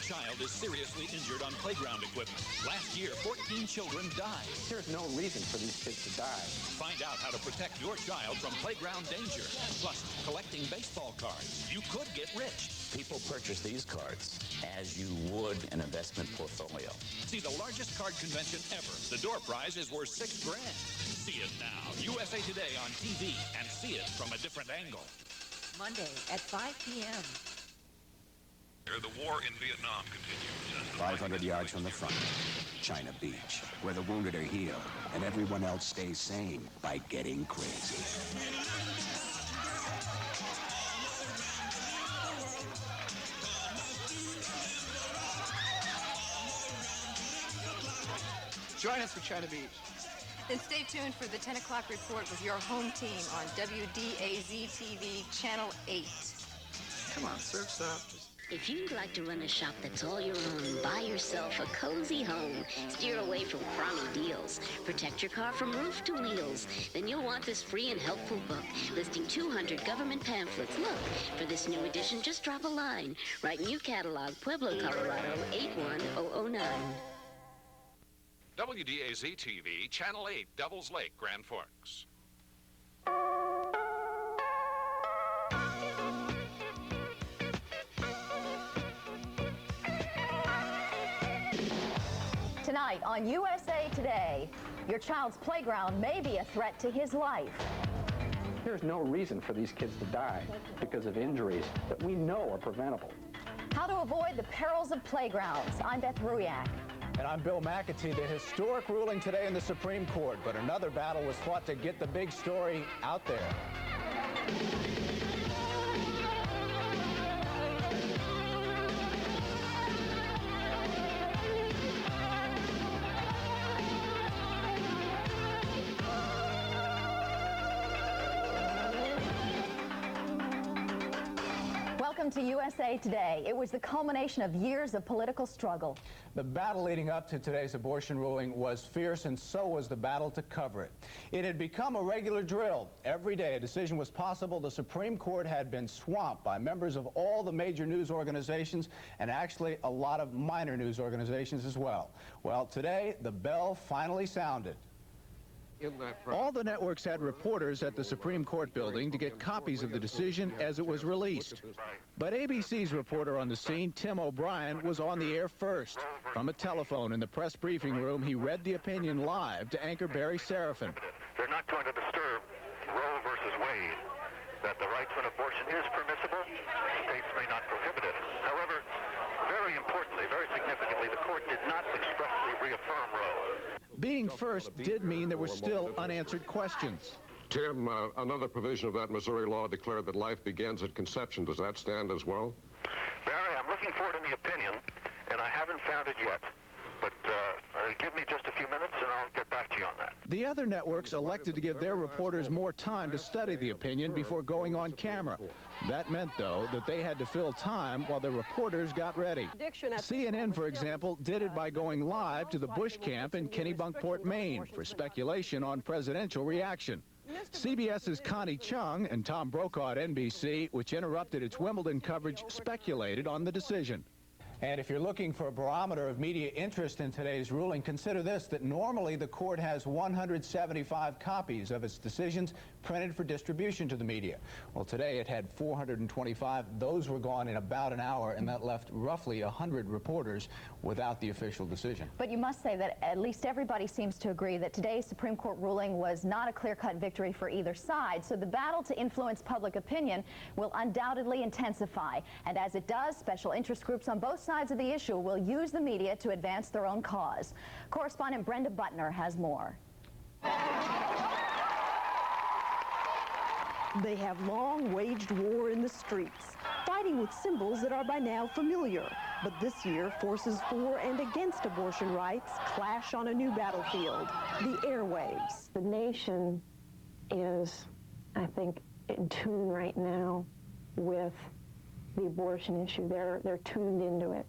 child is seriously injured on playground equipment. Last year, 14 children died. There's no reason for these kids to die. Find out how to protect your child from playground danger. Plus, collecting baseball cards. You could get rich. People purchase these cards as you would an investment portfolio. See the largest card convention ever. The door prize is worth $6 grand. See it now. USA Today on TV and see it from a different angle. Monday at 5 p.m. The war in Vietnam continues. 500 yards from the front, China Beach, where the wounded are healed and everyone else stays sane by getting crazy. Join us for China Beach. Then stay tuned for the 10 o'clock report with your home team on WDAZ-TV Channel 8. Come on, surf's up. If you'd like to run a shop that's all your own, buy yourself a cozy home, steer away from crummy deals, protect your car from roof to wheels, then you'll want this free and helpful book listing 200 government pamphlets. Look, for this new edition, just drop a line. Write new catalog, Pueblo, Colorado, 81009. WDAZ-TV, Channel 8, Devils Lake, Grand Forks. Tonight on USA Today, your child's playground may be a threat to his life. There's no reason for these kids to die because of injuries that we know are preventable. How to avoid the perils of playgrounds. I'm Beth Ruyak. And I'm Bill McAtee. The historic ruling today in the Supreme Court, but another battle was fought to get the big story out there. Welcome to USA Today. It was the culmination of years of political struggle. The battle leading up to today's abortion ruling was fierce, and so was the battle to cover it. It had become a regular drill. Every day a decision was possible. The Supreme Court had been swamped by members of all the major news organizations and actually a lot of minor news organizations as well. Well, today the bell finally sounded. All the networks had reporters at the Supreme Court building to get copies of the decision as it was released. But ABC's reporter on the scene, Tim O'Brien, was on the air first. From a telephone in the press briefing room, he read the opinion live to anchor Barry Serafin. They're not going to disturb Roe versus Wade, that the right to an abortion is permissible. States may not prohibit it. However, very importantly, very significantly, the court did not expressly reaffirm Roe. Being first did mean there were still unanswered questions. Tim, another provision of that Missouri law declared that life begins at conception. Does that stand as well? Barry, I'm looking for it in the opinion, and I haven't found it yet. But give me just a few minutes, and I'll get back to you on that. The other networks elected to give their reporters more time to study the opinion before going on camera. That meant, though, that they had to fill time while the reporters got ready. CNN, for example, did it by going live to the Bush camp in Kennebunkport, Maine, for speculation on presidential reaction. CBS's Connie Chung and Tom Brokaw at NBC, which interrupted its Wimbledon coverage, speculated on the decision. And if you're looking for a barometer of media interest in today's ruling, consider this, that normally the court has 175 copies of its decisions printed for distribution to the media. Well, today it had 425. Those were gone in about an hour, and that left roughly 100 reporters without the official decision. But you must say that at least everybody seems to agree that today's Supreme Court ruling was not a clear-cut victory for either side. So the battle to influence public opinion will undoubtedly intensify. And as it does, special interest groups on both sides of the issue will use the media to advance their own cause. Correspondent Brenda Butner has more. They have long waged war in the streets, fighting with symbols that are by now familiar. But this year, forces for and against abortion rights clash on a new battlefield, the airwaves. The nation is, I think, in tune right now with the abortion issue. They're tuned into it.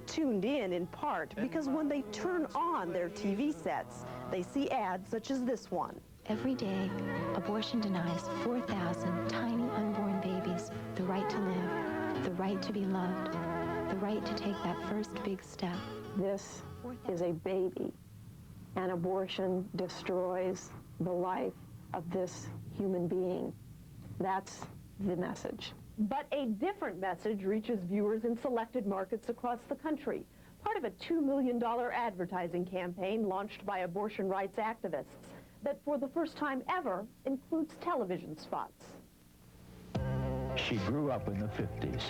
Tuned in part because when they turn on their TV sets, they see ads such as this one. Every day, abortion denies 4,000 tiny unborn babies the right to live, the right to be loved, the right to take that first big step. This is a baby, and abortion destroys the life of this human being. That's the message. But a different message reaches viewers in selected markets across the country, part of a $2 million advertising campaign launched by abortion rights activists that for the first time ever includes television spots. She grew up in the 50s.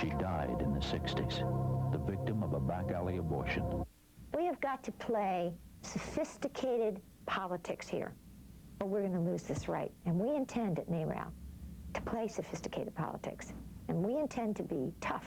She died in the 60s, the victim of a back alley abortion. We have got to play sophisticated politics here, or we're going to lose this right. And we intend at NARAL to play sophisticated politics, and we intend to be tough.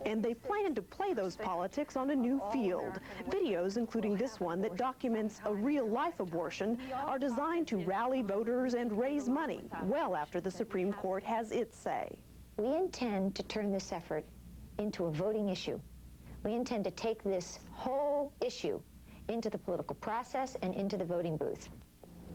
And they plan to play those politics on a new field. Videos, including this one that documents a real-life abortion, are designed to rally voters and raise money well after the Supreme Court has its say. We intend to turn this effort into a voting issue. We intend to take this whole issue into the political process and into the voting booth.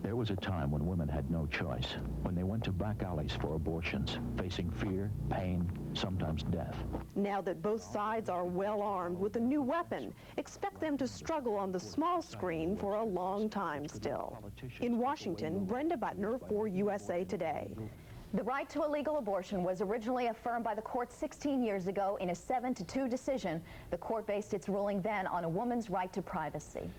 There was a time when women had no choice, when they went to back alleys for abortions, facing fear, pain, sometimes death. Now that both sides are well armed with a new weapon, expect them to struggle on the small screen for a long time still. In Washington, Brenda Butner for USA Today. The right to a legal abortion was originally affirmed by the court 16 years ago in a 7-2 decision. The court based its ruling then on a woman's right to privacy.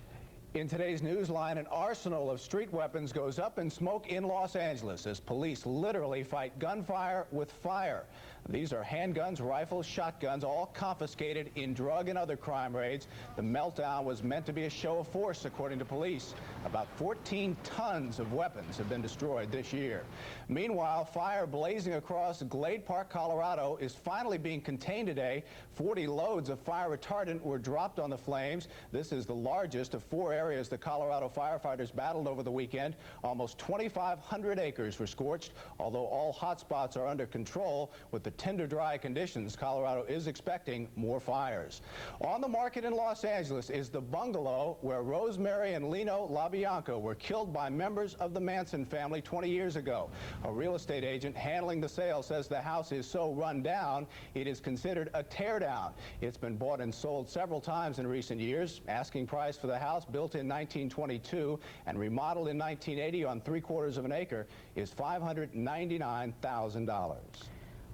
In today's Newsline, an arsenal of street weapons goes up in smoke in Los Angeles as police literally fight gunfire with fire. These are handguns, rifles, shotguns, all confiscated in drug and other crime raids. The meltdown was meant to be a show of force, according to police. About 14 tons of weapons have been destroyed this year. Meanwhile, fire blazing across Glade Park, Colorado is finally being contained today. 40 loads of fire retardant were dropped on the flames. This is the largest of 4 areas the Colorado firefighters battled over the weekend. Almost 2,500 acres were scorched. Although all hot spots are under control, with the tender dry conditions, Colorado is expecting more fires. On the market in Los Angeles is the bungalow where Rosemary and Lino LaBianca were killed by members of the Manson family 20 years ago. A real estate agent handling the sale says the house is so run down, it is considered a teardown. It's been bought and sold several times in recent years. Asking price for the house, built in 1922 and remodeled in 1980 on 3/4 of an acre, is $599,000.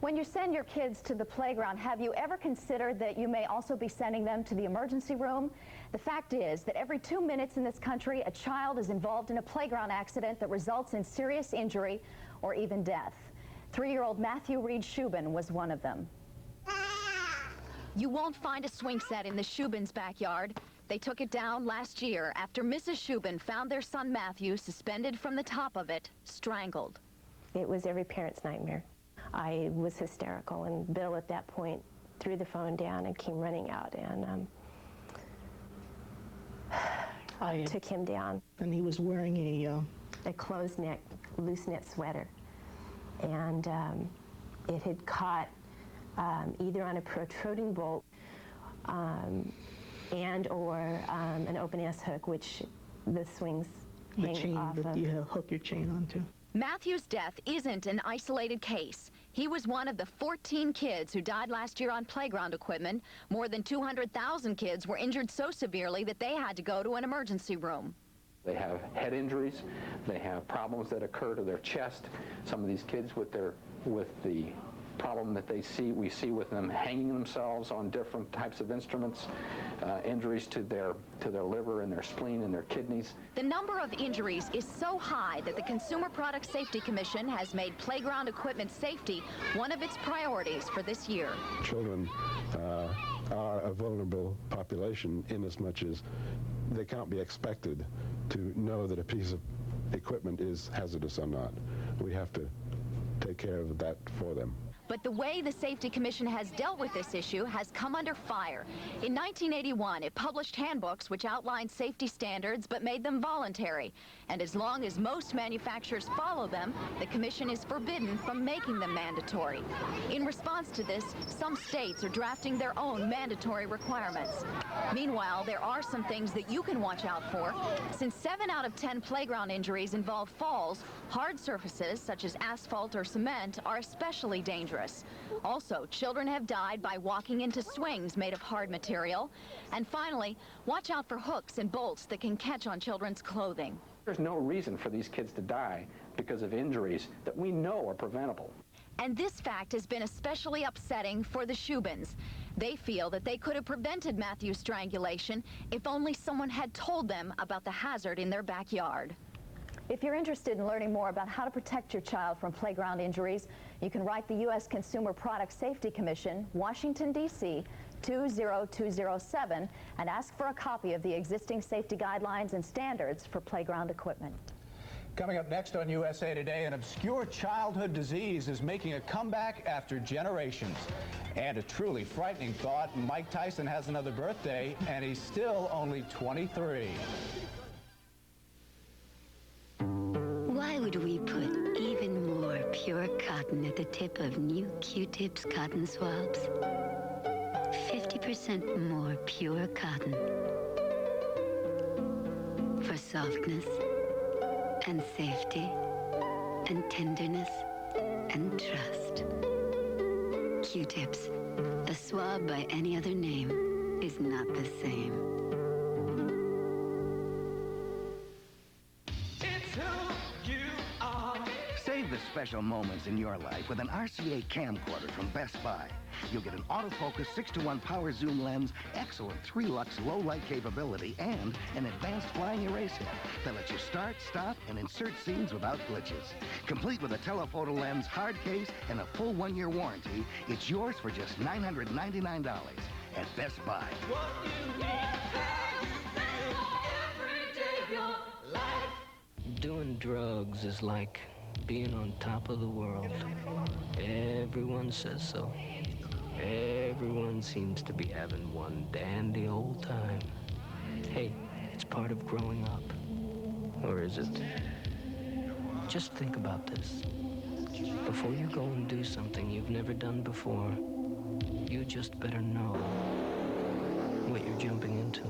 When you send your kids to the playground, have you ever considered that you may also be sending them to the emergency room? The fact is that every 2 minutes in this country, a child is involved in a playground accident that results in serious injury or even death. 3-year-old Matthew Reed Shubin was one of them. You won't find a swing set in the Shubins' backyard. They took it down last year after Mrs. Shubin found their son Matthew suspended from the top of it, strangled. It was every parent's nightmare. I was hysterical, and Bill at that point threw the phone down and came running out and took him down. And he was wearing a closed neck, loose knit sweater. And it had caught either on a protruding bolt and or an open S-hook, which the swings hang off of. You hook your chain onto. Matthew's death isn't an isolated case. He was one of the 14 kids who died last year on playground equipment. More than 200,000 kids were injured so severely that they had to go to an emergency room. They have head injuries. They have problems that occur to their chest. Some of these kids with the problem that we see with them hanging themselves on different types of instruments, injuries to their liver and their spleen and their kidneys. The number of injuries is so high that the Consumer Product Safety Commission has made playground equipment safety one of its priorities for this year. Children are a vulnerable population in as much as they can't be expected to know that a piece of equipment is hazardous or not. We have to take care of that for them. But the way the Safety Commission has dealt with this issue has come under fire. In 1981, it published handbooks which outlined safety standards but made them voluntary. And as long as most manufacturers follow them, the Commission is forbidden from making them mandatory. In response to this, some states are drafting their own mandatory requirements. Meanwhile, there are some things that you can watch out for. Since 7 out of 10 playground injuries involve falls, hard surfaces such as asphalt or cement are especially dangerous. Also, children have died by walking into swings made of hard material. And finally, watch out for hooks and bolts that can catch on children's clothing. There's no reason for these kids to die because of injuries that we know are preventable. And this fact has been especially upsetting for the Shubins. They feel that they could have prevented Matthew's strangulation if only someone had told them about the hazard in their backyard. If you're interested in learning more about how to protect your child from playground injuries, you can write the U.S. Consumer Product Safety Commission, Washington, D.C., 20207, and ask for a copy of the existing safety guidelines and standards for playground equipment. Coming up next on USA Today, an obscure childhood disease is making a comeback after generations. And a truly frightening thought, Mike Tyson has another birthday, and he's still only 23. Why would we put even more pure cotton at the tip of new Q-Tips cotton swabs? 50% more pure cotton for softness and safety and tenderness and trust. Q-Tips, a swab by any other name is not the same. It's who you are. Save the special moments in your life with an RCA camcorder from Best Buy. You'll get an autofocus 6:1 power zoom lens, excellent 3-lux low light capability, and an advanced flying erase head that lets you start, stop, and insert scenes without glitches. Complete with a telephoto lens, hard case, and a full 1-year warranty, it's yours for just $999 at Best Buy. What you need, how you feel every day of your life. Doing drugs is like being on top of the world. Everyone says so. Everyone seems to be having one dandy old time. Hey, it's part of growing up. Or is it? Just think about this. Before you go and do something you've never done before, you just better know what you're jumping into.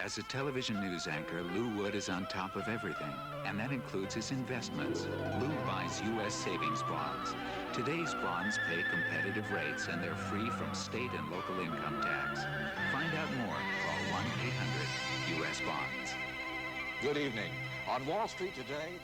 As a television news anchor, Lou Wood is on top of everything, and that includes his investments. Lou buys U.S. savings bonds. Today's bonds pay competitive rates, and they're free from state and local income tax. Find out more. Call 1-800-US-BONDS. Good evening. On Wall Street today...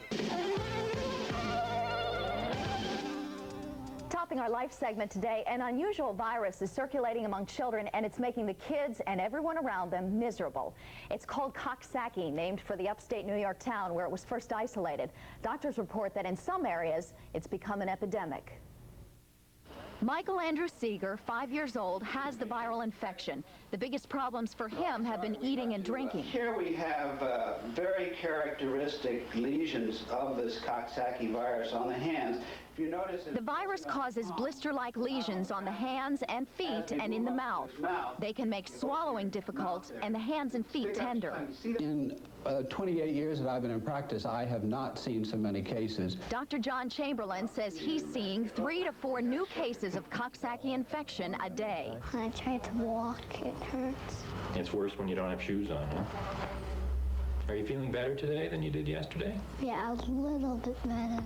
Topping our life segment today, an unusual virus is circulating among children, and it's making the kids and everyone around them miserable. It's called Coxsackie, named for the upstate New York town where it was first isolated. Doctors report that in some areas, it's become an epidemic. Michael Andrew Seeger, 5 years old, has the viral infection. The biggest problems for him have been eating and drinking. Here we have very characteristic lesions of this Coxsackie virus on the hands. If you notice, the virus causes blister-like lesions on the hands and feet and in the mouth. They can make swallowing difficult and the hands and feet tender. In 28 years that I've been in practice, I have not seen so many cases. Dr. John Chamberlain says he's seeing 3 to 4 new cases of Coxsackie infection a day. When I try to walk, it hurts. It's worse when you don't have shoes on, huh? Are you feeling better today than you did yesterday? Yeah, a little bit better.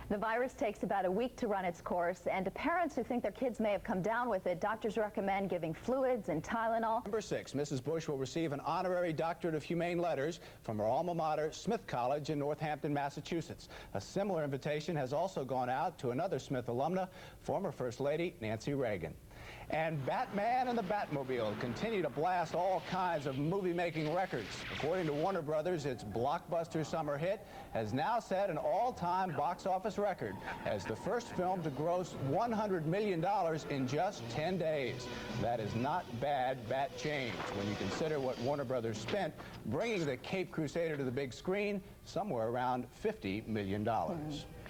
The virus takes about a week to run its course, and to parents who think their kids may have come down with it, doctors recommend giving fluids and Tylenol. Number 6, Mrs. Bush will receive an honorary Doctorate of Humane Letters from her alma mater, Smith College in Northampton, Massachusetts. A similar invitation has also gone out to another Smith alumna, former First Lady Nancy Reagan. And Batman and the Batmobile continue to blast all kinds of movie-making records. According to Warner Brothers, its blockbuster summer hit has now set an all-time box office record as the first film to gross $100 million in just 10 days. That is not bad bat change when you consider what Warner Brothers spent bringing the Caped Crusader to the big screen, somewhere around $50 million.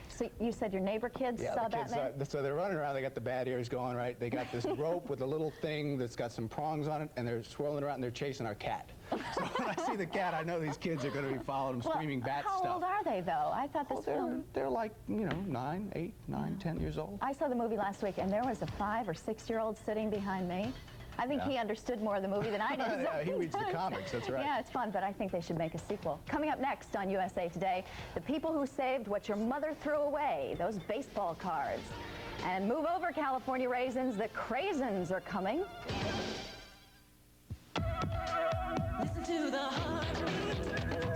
So you said your neighbor kids saw Batman? So they're running around, they got the bat ears going, right? They got this rope with a little thing that's got some prongs on it, and they're swirling around and they're chasing our cat. So when I see the cat, I know these kids are going to be following him, screaming bat how stuff. old are they, though? I thought this film... They're like, 9, 8, 9, 10 years old. I saw the movie last week, and there was a 5- or 6-year-old sitting behind me. I think he understood more of the movie than I did. Yeah, he reads the comics, that's right. Yeah, it's fun, but I think they should make a sequel. Coming up next on USA Today, the people who saved what your mother threw away, those baseball cards. And move over, California raisins, the craisins are coming. Listen to the heartbeat of America.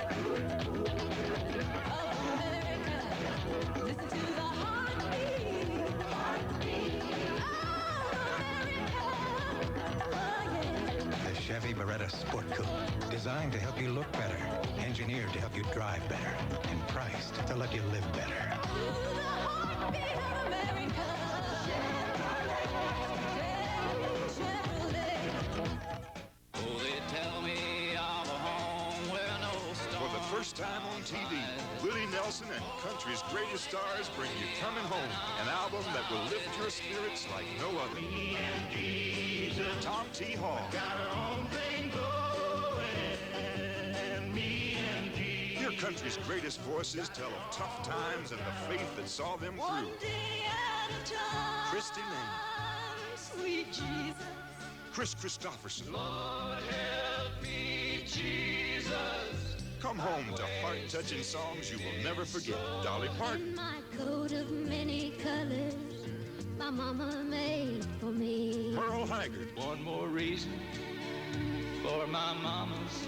Listen to the heartbeat of America. The Chevy Beretta Sport Coupe, designed to help you look better, engineered to help you drive better, and priced to let you live better. First time on TV, Willie Nelson and country's greatest stars bring you Coming Home, an album that will lift your spirits like no other. Me and Jesus, Tom T. Hall. Got our own thing going. Me and Jesus. Your country's greatest voices tell of tough times and the faith that saw them through. One day at a time. Christy Lane. Sweet Jesus. Chris Christopherson. Lord help me, Jesus. Come home to heart-touching songs you will never forget. Dolly Parton. In my coat of many colors, my mama made for me. Merle Haggard. One more reason for my mama's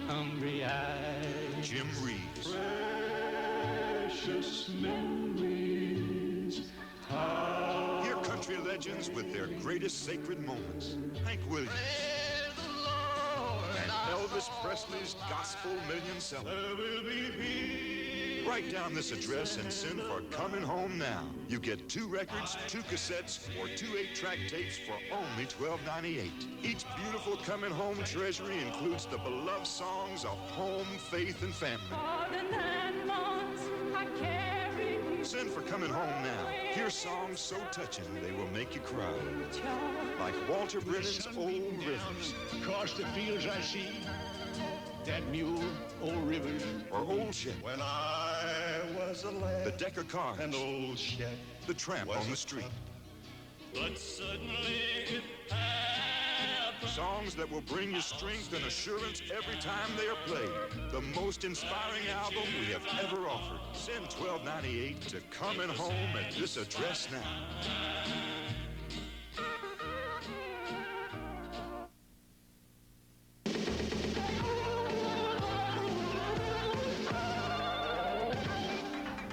hungry eyes. Jim Reeves. Precious memories. Hear country legends with their greatest sacred moments. Hank Williams. And Elvis Presley's gospel million seller. Write down this address and send for Coming Home Now. You get 2 records, 2 cassettes, or 2 8-track tapes for only $12.98. Each beautiful Coming Home treasury includes the beloved songs of home, faith, and family. For the 9 months I carried you. Send for Coming Home Now. Hear songs so touching they will make you cry. Like Walter Brennan's Old Rivers. Across the fields I see that mule, Old Rivers. Or Old Shep. When I was a lad. The Deck of Cards. And Old Shep. The Tramp on the Street. But suddenly it happened. Songs that will bring you strength and assurance every time they are played. The most inspiring album we have ever offered. Send $12.98 to Coming Home at this address now.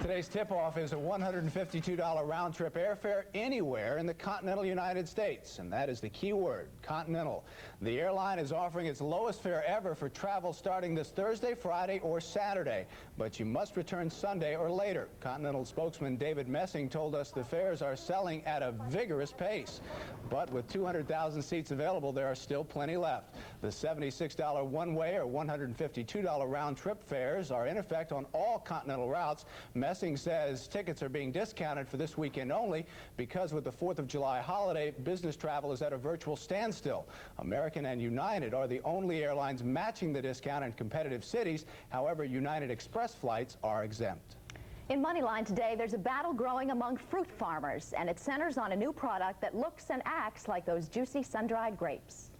Today's tip-off is a $152 round-trip airfare anywhere in the continental United States, and that is the key word, continental. The airline is offering its lowest fare ever for travel starting this Thursday, Friday, or Saturday, but you must return Sunday or later. Continental spokesman David Messing told us the fares are selling at a vigorous pace, but with 200,000 seats available, there are still plenty left. The $76 one-way or $152 round-trip fares are in effect on all continental routes. Messing says tickets are being discounted for this weekend only because with the 4th of July holiday, business travel is at a virtual standstill. American and United are the only airlines matching the discount in competitive cities. However, United Express flights are exempt. In Moneyline today, there's a battle growing among fruit farmers, and it centers on a new product that looks and acts like those juicy sun-dried grapes.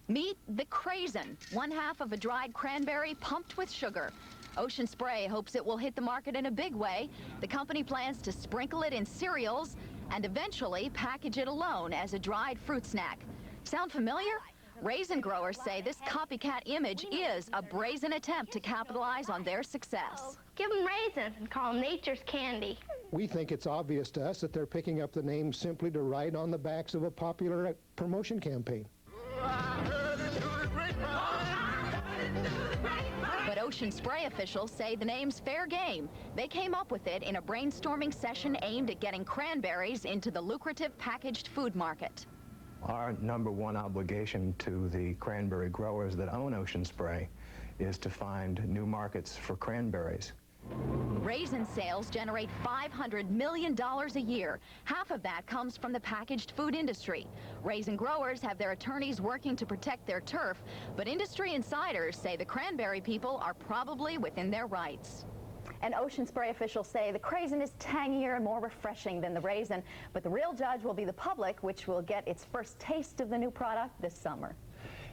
Meet the craisin, 1/2 of a dried cranberry pumped with sugar. Ocean Spray hopes it will hit the market in a big way. The company plans to sprinkle it in cereals and eventually package it alone as a dried fruit snack. Sound familiar? Raisin growers say this copycat image is a brazen attempt to capitalize on their success. Give them raisins and call them nature's candy. We think it's obvious to us that they're picking up the name simply to ride on the backs of a popular promotion campaign. But Ocean Spray officials say the name's fair game. They came up with it in a brainstorming session aimed at getting cranberries into the lucrative packaged food market. Our #1 obligation to the cranberry growers that own Ocean Spray is to find new markets for cranberries. Raisin sales generate $500 million a year. Half of that comes from the packaged food industry. Raisin growers have their attorneys working to protect their turf, but industry insiders say the cranberry people are probably within their rights. And Ocean Spray officials say the craisin is tangier and more refreshing than the raisin, but the real judge will be the public, which will get its first taste of the new product this summer.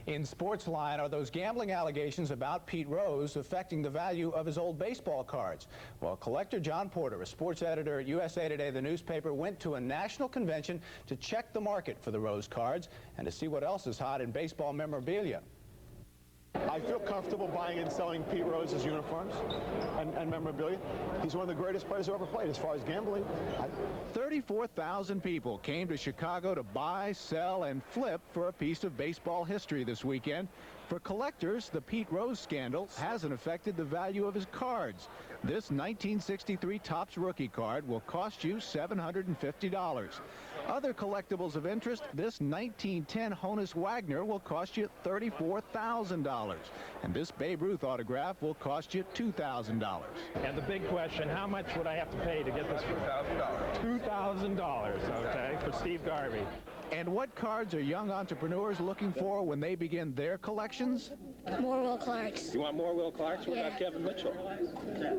In Sportsline, are those gambling allegations about Pete Rose affecting the value of his old baseball cards? Well, collector John Porter, a sports editor at USA Today, the newspaper, went to a national convention to check the market for the Rose cards and to see what else is hot in baseball memorabilia. I feel comfortable buying and selling Pete Rose's uniforms and memorabilia. He's one of the greatest players who ever played as far as gambling. 34,000 people came to Chicago to buy, sell, and flip for a piece of baseball history this weekend. For collectors, the Pete Rose scandal hasn't affected the value of his cards. This 1963 Topps rookie card will cost you $750. Other collectibles of interest, this 1910 Honus Wagner will cost you $34,000. And this Babe Ruth autograph will cost you $2,000. And the big question, how much would I have to pay to get this? $2,000, okay, for Steve Garvey. And what cards are young entrepreneurs looking for when they begin their collections? More Will Clarks. You want more Will Clarks? What about Kevin Mitchell?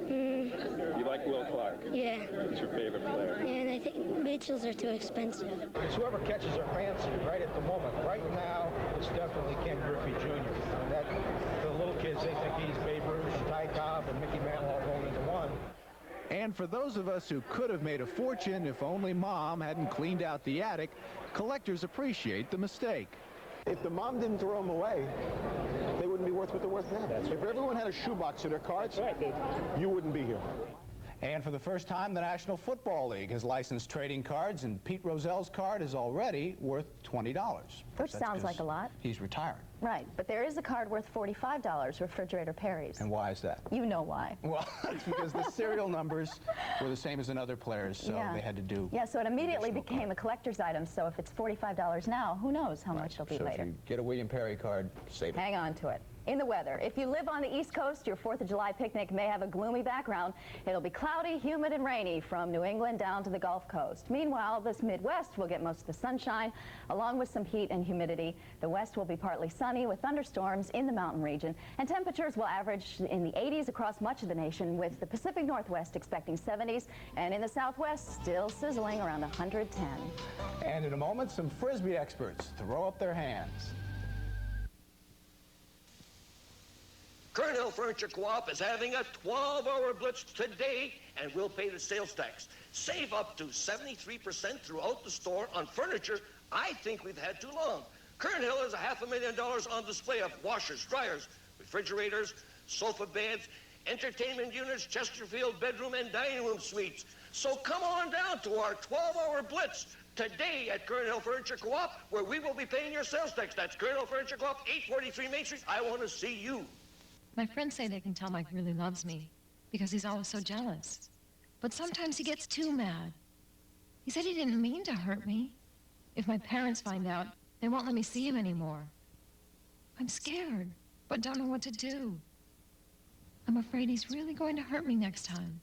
You like Will Clark? Yeah. He's your favorite player. Yeah, and I think Mitchell's are too expensive. It's whoever catches their fancy right at the moment. Right now, it's definitely Ken Griffey Jr. The little kids, they think he's Babe Ruth and Ty Cobb and Mickey Mantle all rolled into one. And for those of us who could have made a fortune if only Mom hadn't cleaned out the attic, collectors appreciate the mistake. If the mom didn't throw them away, they wouldn't be worth what they're worth now. If everyone had a shoebox of their cards, you wouldn't be here. And for the first time, the National Football League has licensed trading cards, and Pete Rozelle's card is already worth $20. Which sounds like a lot. He's retiring. Right, but there is a card worth $45, Refrigerator Perry's. And why is that? You know why. Well, it's because the serial numbers were the same as in other players, so they had to do. Yeah, so it immediately became a collector's item, so if it's $45 now, who knows how much it'll be later. If you get a William Perry card, save it. Hang on to it. In the weather, if you live on the East Coast, your 4th of July picnic may have a gloomy background. It'll be cloudy, humid, and rainy from New England down to the Gulf Coast. Meanwhile, this Midwest will get most of the sunshine, along with some heat and humidity. The West will be partly sunny with thunderstorms in the mountain region, and temperatures will average in the 80s across much of the nation, with the Pacific Northwest expecting 70s, and in the Southwest still sizzling around 110. And in a moment, some Frisbee experts throw up their hands. Kernhill Furniture Co-op is having a 12-hour blitz today, and we'll pay the sales tax. Save up to 73% throughout the store on furniture I think we've had too long. Kernhill has $500,000 on display of washers, dryers, refrigerators, sofa beds, entertainment units, Chesterfield bedroom and dining room suites. So come on down to our 12-hour blitz today at Kernhill Furniture Co-op, where we will be paying your sales tax. That's Kernhill Furniture Co-op, 843 Main Street. I want to see you. My friends say they can tell Mike really loves me because he's always so jealous. But sometimes he gets too mad. He said he didn't mean to hurt me. If my parents find out, they won't let me see him anymore. I'm scared, but don't know what to do. I'm afraid he's really going to hurt me next time.